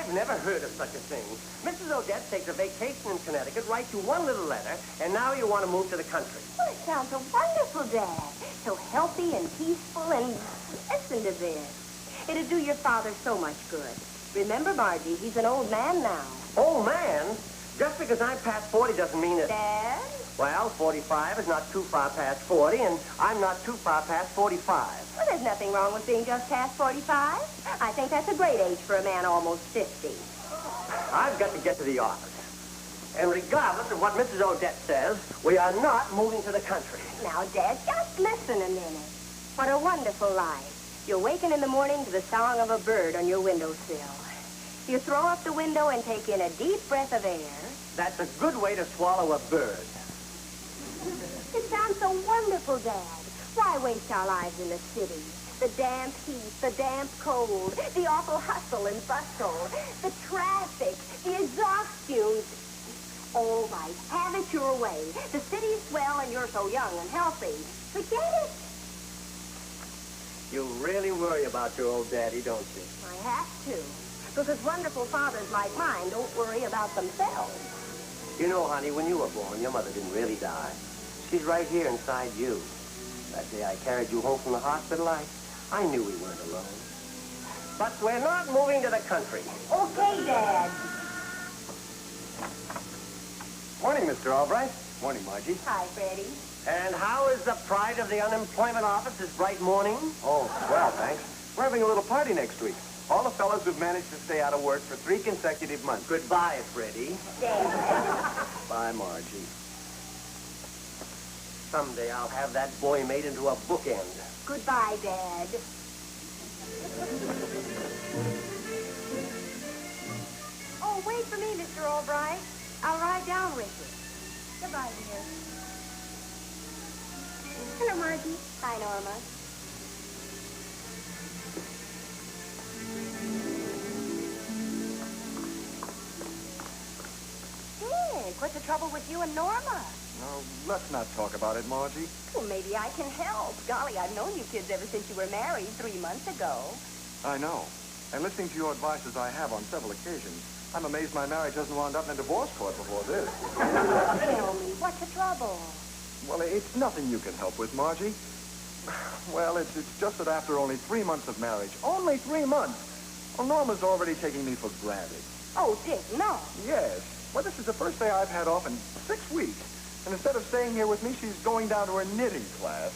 I've never heard of such a thing. Mrs. Odette takes a vacation in Connecticut, writes you one little letter, and now you want to move to the country. Well, it sounds so wonderful, Dad. So healthy and peaceful and... Listen to this. It'd do your father so much good. Remember, Margie, he's an old man now. Old man? Just because I'm past 40 doesn't mean that... Dad? Well, 45 is not too far past 40, and I'm not too far past 45. Well, there's nothing wrong with being just past 45. I think that's a great age for a man almost 50. I've got to get to the office. And regardless of what Mrs. Odette says, we are not moving to the country. Now, Dad, just listen a minute. What a wonderful life. You waken in the morning to the song of a bird on your windowsill. You throw up the window and take in a deep breath of air. That's a good way to swallow a bird. It sounds so wonderful, Dad. Why waste our lives in the city? The damp heat, the damp cold, the awful hustle and bustle, the traffic, the exhaust fumes. All right, have it your way. The city's swell and you're so young and healthy. Forget it. You really worry about your old daddy, don't you? I have to. Because wonderful fathers like mine don't worry about themselves. You know, honey, when you were born, your mother didn't really die. She's right here inside you. That day I carried you home from the hospital, I knew we weren't alone. But we're not moving to the country. Okay, Dad. Morning, Mr. Albright. Morning, Margie. Hi, Freddie. And how is the pride of the unemployment office this bright morning? Oh, swell, thanks. We're having a little party next week. All the fellows who've managed to stay out of work for 3 consecutive months. Goodbye, Freddie. Dad. Bye, Margie. Someday I'll have that boy made into a bookend. Goodbye, Dad. Oh, wait for me, Mr. Albright. I'll ride down with you. Goodbye, dear. Hello, Margie. Hi, Norma. Dick, what's the trouble with you and Norma? No, let's not talk about it, Margie. Well, maybe I can help. Golly, I've known you kids ever since you were married 3 months ago. I know. And listening to your advice as I have on several occasions, I'm amazed my marriage hasn't wound up in a divorce court before this. Tell me, what's the trouble? Well, it's nothing you can help with, Margie. Well, it's just that after only 3 months of marriage, only 3 months, well, Norma's already taking me for granted. Oh, Dick, no. Yes. Well, this is the first day I've had off in 6 weeks. And instead of staying here with me, she's going down to her knitting class.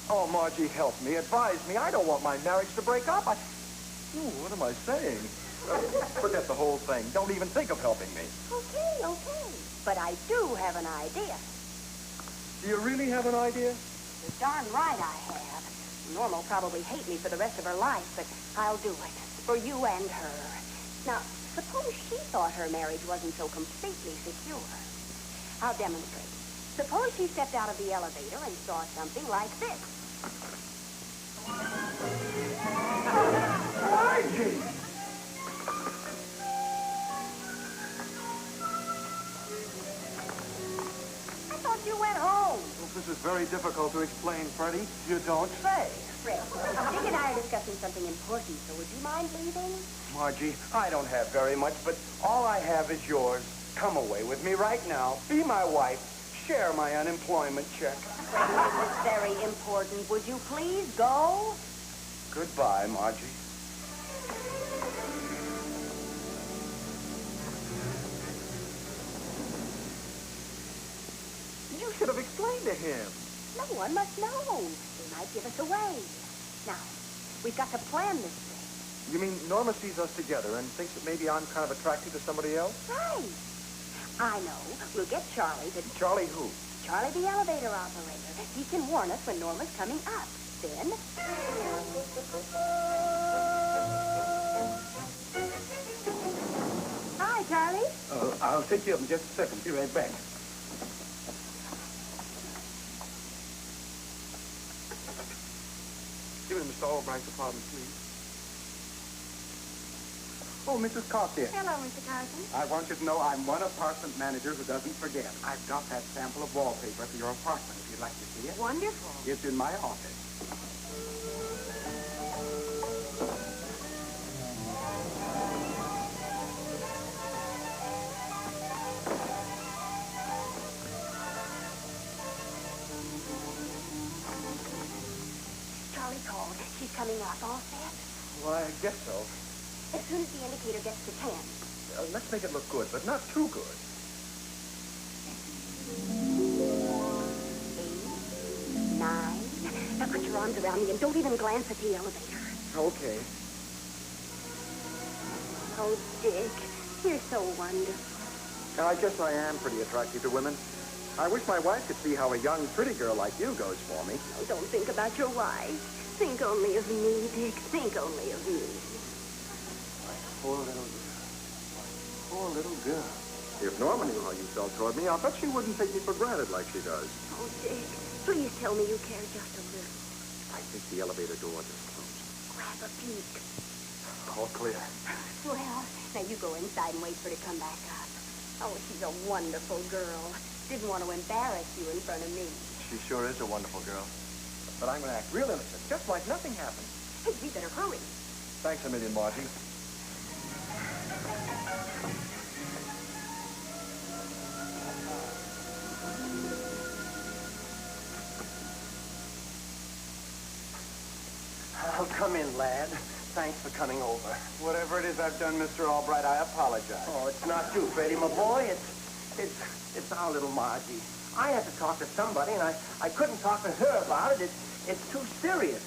Oh, Margie, help me, advise me. I don't want my marriage to break up. What am I saying? Forget the whole thing. Don't even think of helping me. Okay. But I do have an idea. Do you really have an idea? You're darn right I have. Norma'll probably hate me for the rest of her life, but I'll do it. For you and her. Now, suppose she thought her marriage wasn't so completely secure. I'll demonstrate. Suppose she stepped out of the elevator and saw something like this. Margie! I thought you went home. Well, this is very difficult to explain, Freddie. You don't say. Fred, Dick and I are discussing something important, so would you mind leaving? Margie, I don't have very much, but all I have is yours. Come away with me right now. Be my wife. Share my unemployment check. Fred, this is very important. Would you please go? Goodbye, Margie. You should have explained to him. No one must know. They might give us away. Now, we've got to plan this thing. You mean Norma sees us together and thinks that maybe I'm kind of attracted to somebody else? Right. I know. We'll get Charlie to... Charlie who? Charlie, the elevator operator. He can warn us when Norma's coming up. Then... Hi, Charlie. I'll take you up in just a second. Be right back. Give me Mr. Albright's apartment, please. Oh, Mrs. Cartier. Hello, Mr. Carson. I want you to know I'm one apartment manager who doesn't forget. I've got that sample of wallpaper for your apartment if you'd like to see it. Wonderful. It's in my office. coming up. All set? Well, I guess so. As soon as the indicator gets to 10. Let's make it look good, but not too good. 8, 9. Now put your arms around me and don't even glance at the elevator. Okay. Oh, Dick, you're so wonderful. Now, I guess I am pretty attractive to women. I wish my wife could see how a young, pretty girl like you goes for me. Oh, don't think about your wife. Think only of me, Dick. Think only of me. My poor little girl. My poor little girl. If Norma knew how you felt toward me, I'll bet she wouldn't take me for granted like she does. Oh, Dick, please tell me you care just a little. I think the elevator door just closed. Grab a peek. All clear. Well, now you go inside and wait for her to come back up. Oh, she's a wonderful girl. Didn't want to embarrass you in front of me. She sure is a wonderful girl. But I'm going to act real innocent, just like nothing happened. Hey, we better hurry. Thanks a million, Margie. Oh, come in, lad. Thanks for coming over. Whatever it is I've done, Mr. Albright, I apologize. Oh, it's not you, Freddie, my boy. It's our little Margie. I had to talk to somebody, and I couldn't talk to her about it. It's too serious.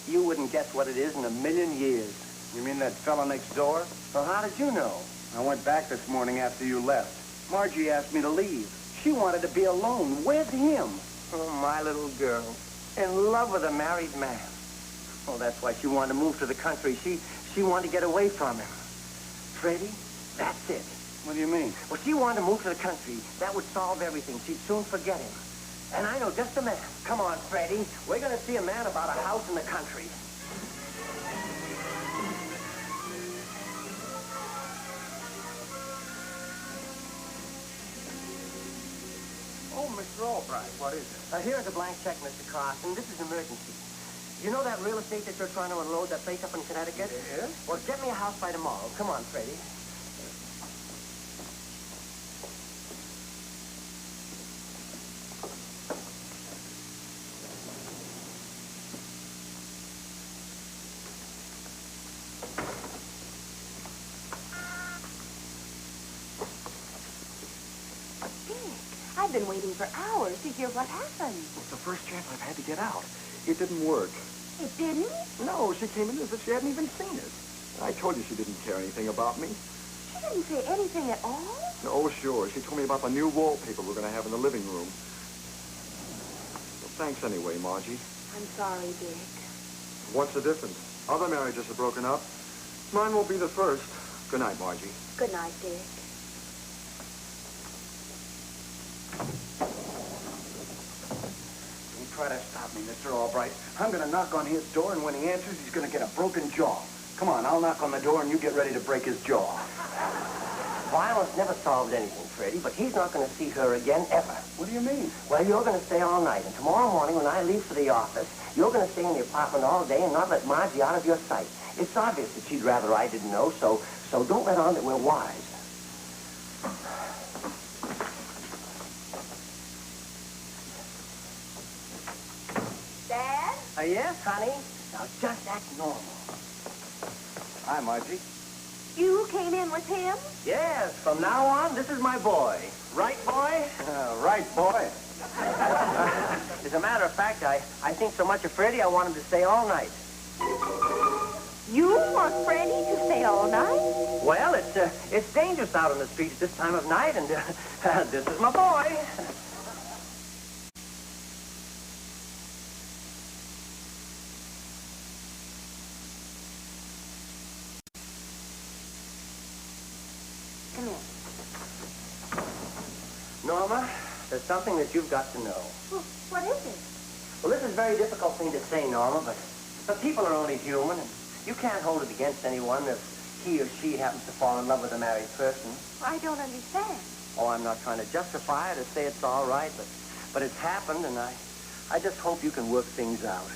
You wouldn't guess what it is in a million years. You mean that fella next door? Well, how did you know? I went back this morning after you left. Margie asked me to leave. She wanted to be alone with him. Oh, my little girl. In love with a married man. Oh, that's why she wanted to move to the country. She wanted to get away from him. Freddie, that's it. What do you mean? Well, she wanted to move to the country. That would solve everything. She'd soon forget him. And I know just a man. Come on, Freddie. We're going to see a man about a house in the country. Oh, Mr. Albright, what is it? Here's a blank check, Mr. Carson. This is emergency. You know that real estate that you're trying to unload, that place up in Connecticut? Yes? Well, get me a house by tomorrow. Come on, Freddie. I've been waiting for hours to hear what happened. It's the first chance I've had to get out. It didn't work. It didn't? No, she came in as if she hadn't even seen it. I told you she didn't care anything about me. She didn't say anything at all? Oh, sure. She told me about the new wallpaper we're going to have in the living room. Well, thanks anyway, Margie. I'm sorry, Dick. What's the difference? Other marriages have broken up. Mine won't be the first. Good night, Margie. Good night, Dick. Don't try to stop me, Mr. Albright. I'm going to knock on his door, and when he answers, he's going to get a broken jaw. Come on, I'll knock on the door, and you get ready to break his jaw. Violence never solved anything, Freddie, but he's not going to see her again, ever. What do you mean? Well, you're going to stay all night, and tomorrow morning when I leave for the office, you're going to stay in the apartment all day and not let Margie out of your sight. It's obvious that she'd rather I didn't know, so don't let on that we're wise. Dad? Yes, honey? Now, just act normal. Hi, Margie. You came in with him? Yes, from now on, this is my boy. Right, boy? Right, boy. As a matter of fact, I think so much of Freddie, I want him to stay all night. You want Freddie to stay all night? Well, it's dangerous out on the streets at this time of night, and this is my boy. Come here. Norma, there's something that you've got to know. Well, what is it? Well, this is a very difficult thing to say, Norma, but people are only human, and you can't hold it against anyone if he or she happens to fall in love with a married person. I don't understand. Oh, I'm not trying to justify it or say it's all right, but it's happened, and I just hope you can work things out.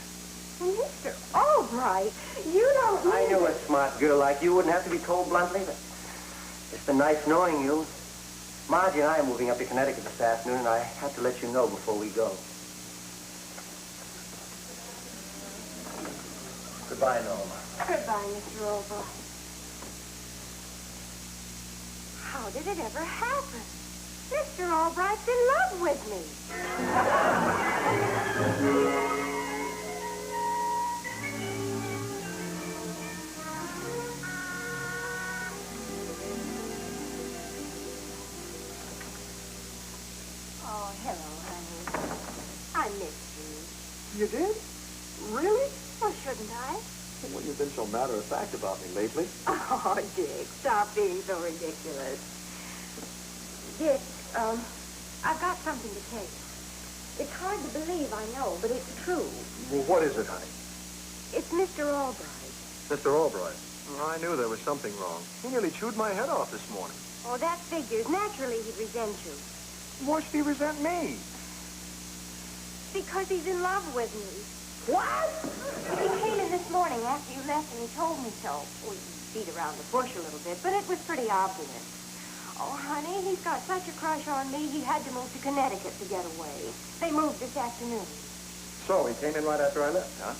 Mr. Albright, you don't mean... I knew a smart girl like you wouldn't have to be told bluntly, but it's been nice knowing you. Margie and I are moving up to Connecticut this afternoon, and I have to let you know before we go. Good Goodbye, Norma. Goodbye, Mr. Albright. How did it ever happen? Mr. Albright's in love with me. Oh, hello, honey. I missed you. You did? Really? Well, shouldn't I? Well, you've been so matter-of-fact about me lately. Oh, Dick, stop being so ridiculous. Dick, I've got something to tell you. It's hard to believe, I know, but it's true. Well, what is it, honey? It's Mr. Albright. Mr. Albright. Well, I knew there was something wrong. He nearly chewed my head off this morning. Oh, that figures. Naturally, he'd resent you. Why should he resent me? Because he's in love with me. What? He came in this morning after you left, and he told me so. We beat around the bush a little bit, but it was pretty obvious. Oh, honey, he's got such a crush on me, he had to move to Connecticut to get away. They moved this afternoon. So he came in right after I left, huh?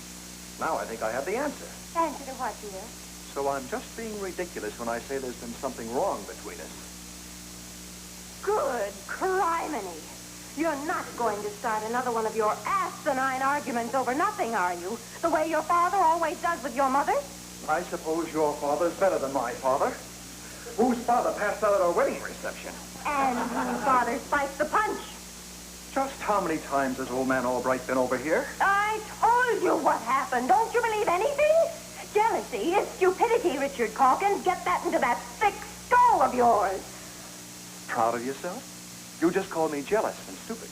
Now I think I have the answer. Answer to what, dear? So I'm just being ridiculous when I say there's been something wrong between us. Good criminy. You're not going to start another one of your asinine arguments over nothing, are you? The way your father always does with your mother? I suppose your father's better than my father. Whose father passed out at our wedding reception? And whose father spiked the punch? Just how many times has old man Albright been over here? I told you what happened. Don't you believe anything? Jealousy is stupidity, Richard Calkins. Get that into that thick skull of yours. Proud of yourself? You just called me jealous and stupid.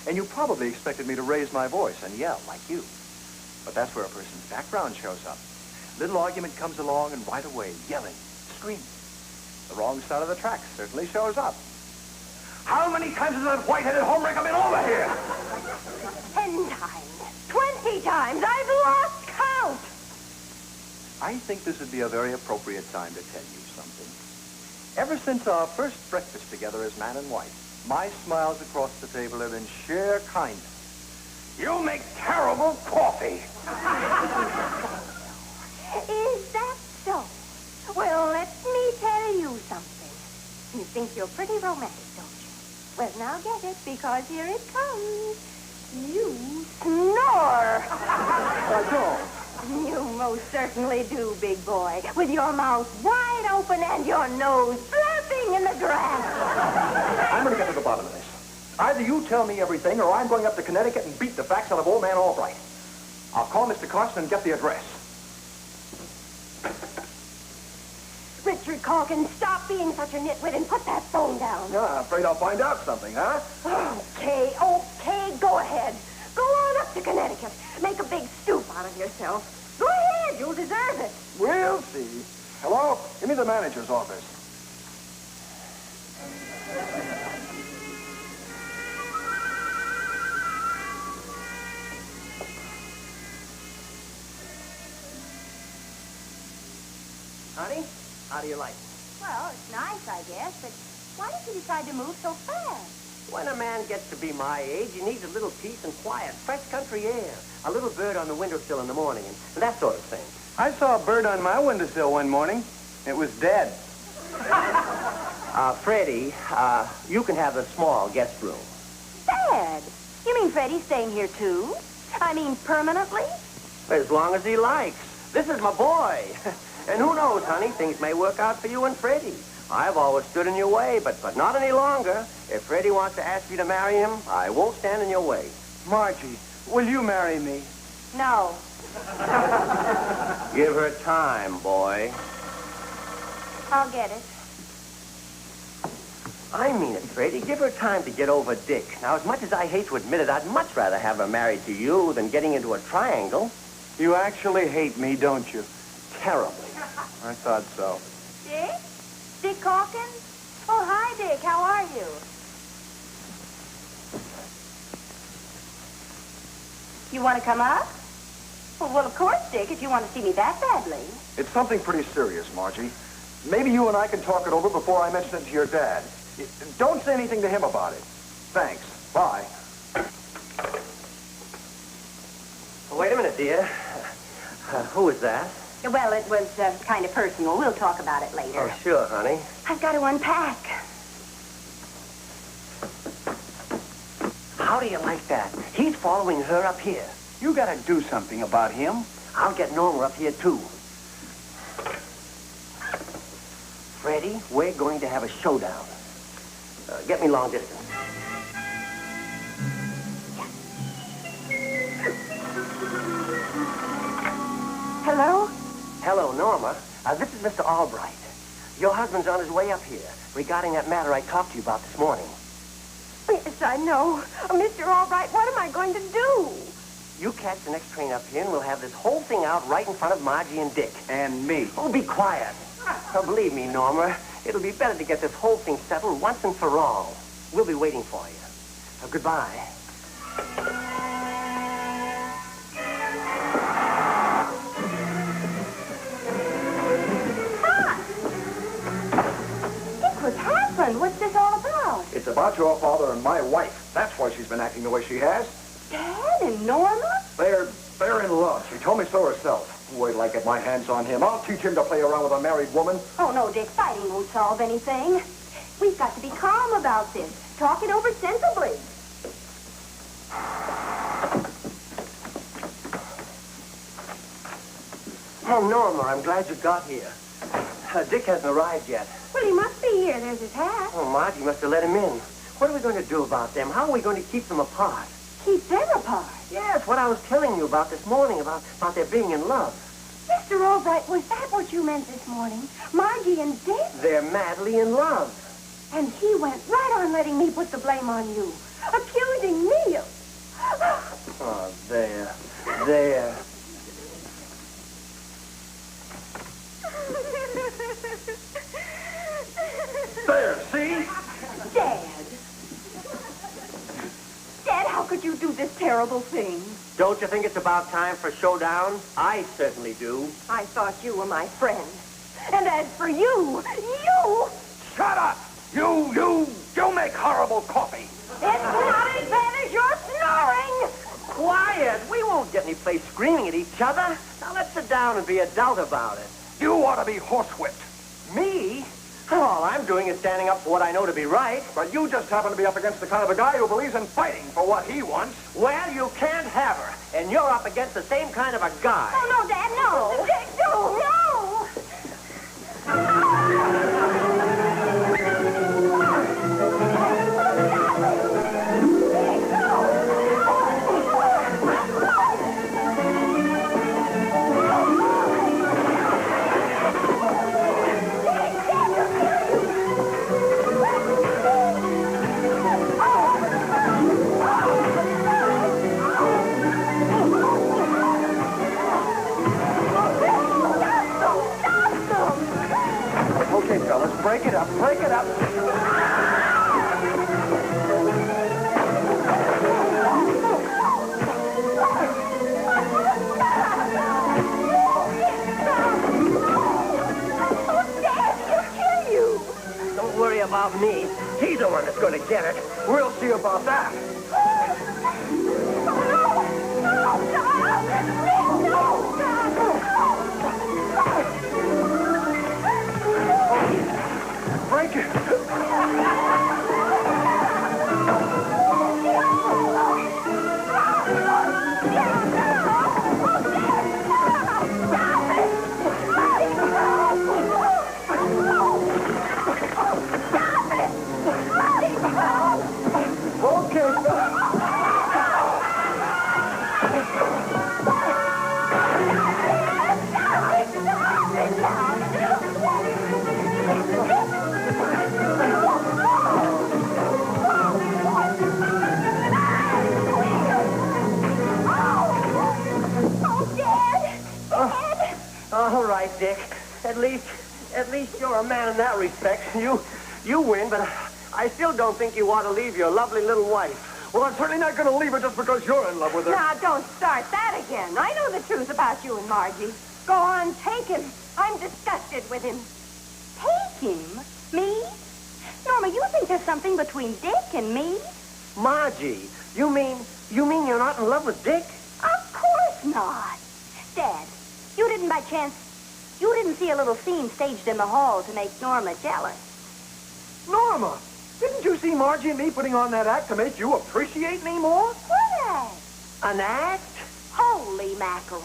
And you probably expected me to raise my voice and yell like you. But that's where a person's background shows up. Little argument comes along and right away, yelling, screaming. The wrong side of the tracks certainly shows up. How many times has that white-headed homewrecker been over here? 10 times. 20 times. I've lost count. I think this would be a very appropriate time to tell you something. Ever since our first breakfast together as man and wife, my smiles across the table have been sheer kindness. You make terrible coffee. Is that so? Well, let me tell you something. You think you're pretty romantic, don't you? Well, now get it, because here it comes. You snore. I don't. You most certainly do, big boy, with your mouth wide open and your nose flapping in the grass. I'm going to get to the bottom of this. Either you tell me everything, or I'm going up to Connecticut and beat the facts out of old man Albright. I'll call Mr. Carson and get the address. Richard Calkins, stop being such a nitwit and put that phone down. Yeah, I'm afraid I'll find out something, huh? Okay, go ahead. Go on up to Connecticut. Make a big stoop out of yourself. Go ahead, you'll deserve it. We'll see. Hello? Give me the manager's office. Honey, how do you like it? Well, it's nice, I guess, but why did you decide to move so fast? When a man gets to be my age, he needs a little peace and quiet, fresh country air, a little bird on the windowsill in the morning, and that sort of thing. I saw a bird on my windowsill one morning. It was dead. Freddie, you can have the small guest room. Dad, you mean Freddie's staying here, too? I mean, permanently? As long as he likes. This is my boy. And who knows, honey, things may work out for you and Freddie. I've always stood in your way, but not any longer. If Freddie wants to ask you to marry him, I won't stand in your way. Margie, will you marry me? No. Give her time, boy. I'll get it. I mean it, Freddie. Give her time to get over Dick. Now, as much as I hate to admit it, I'd much rather have her married to you than getting into a triangle. You actually hate me, don't you? Terribly. I thought so. Dick? Dick Calkins? Oh, hi, Dick. How are you? You want to come up? Well, of course, Dick, if you want to see me that badly. It's something pretty serious, Margie. Maybe you and I can talk it over before I mention it to your dad. Don't say anything to him about it. Thanks. Bye. Wait a minute, dear. Who is that? Well, it was kind of personal. We'll talk about it later. Oh, sure, honey. I've got to unpack. How do you like that? He's following her up here. You gotta do something about him. I'll get Norma up here, too. Freddie, we're going to have a showdown. Get me long distance. Hello? Hello, Norma. This is Mr. Albright. Your husband's on his way up here regarding that matter I talked to you about this morning. Yes, I know. Mr. Albright, what am I going to do? You catch the next train up here, and we'll have this whole thing out right in front of Margie and Dick. And me. Oh, be quiet. Believe me, Norma, it'll be better to get this whole thing settled once and for all. We'll be waiting for you. Goodbye. What's happened? What's this all about? It's about your father and my wife. That's why she's been acting the way she has. Dad and Norma? They're in love. She told me so herself. Wait till I get my hands on him. I'll teach him to play around with a married woman. Oh, no, Dick. Fighting won't solve anything. We've got to be calm about this. Talk it over sensibly. Oh, Norma, I'm glad you got here. Dick hasn't arrived yet. Well, he must be here. There's his hat. Oh, Margie must have let him in. What are we going to do about them? How are we going to keep them apart? Keep them apart. Yes, what I was telling you about this morning, about their being in love. Mr. Albright, was that what you meant this morning? Margie and Dick? They're madly in love. And he went right on letting me put the blame on you. Accusing me of... Oh, there. There, see? Dad. Dad, how could you do this terrible thing? Don't you think it's about time for a showdown? I certainly do. I thought you were my friend. And as for you... Shut up! You make horrible coffee. It's not as bad as your snoring! Quiet! We won't get any place screaming at each other. Now let's sit down and be adult about it. You ought to be horsewhipped. Me? All I'm doing is standing up for what I know to be right. But you just happen to be up against the kind of a guy who believes in fighting for what he wants. Well, you can't have her. And you're up against the same kind of a guy. Oh, no, Dad, no! No! Okay, fellas, break it up. Don't worry about me. He's the one that's going to get it. We'll see about that. Break it. All right, Dick. At least you're a man in that respect. You win, but I still don't think you ought to leave your lovely little wife. Well, I'm certainly not going to leave her just because you're in love with her. Now, don't start that again. I know the truth about you and Margie. Go on, take him. I'm disgusted with him. Take him? Me? Norma, you think there's something between Dick and me? Margie, you mean you're not in love with Dick? Of course not. Dad, You didn't by chance... You didn't see a little scene staged in the hall to make Norma jealous. Norma, didn't you see Margie and me putting on that act to make you appreciate me more? What act? An act? Holy mackerel.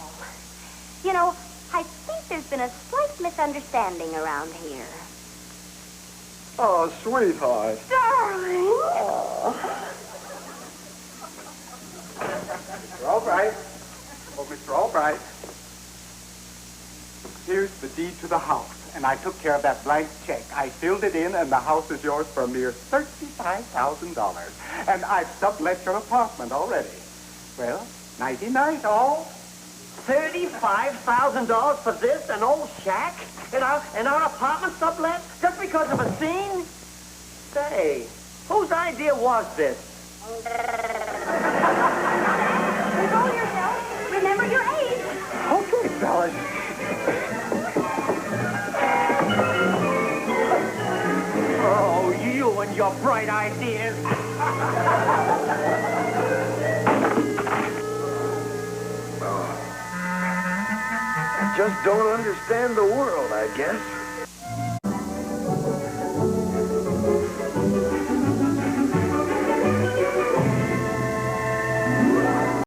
You know, I think there's been a slight misunderstanding around here. Oh, sweetheart. Darling. Mr. Albright. Oh, Mr. Albright. Here's the deed to the house, and I took care of that blank check. I filled it in, and the house is yours for a mere $35,000. And I've sublet your apartment already. Well, nighty-night, all. $35,000 for this, an old shack? And our apartment sublet? Just because of a scene? Say, whose idea was this? Control yourself. Remember your age. Okay, fellas. Oh, you and your bright ideas. Just don't understand the world, I guess.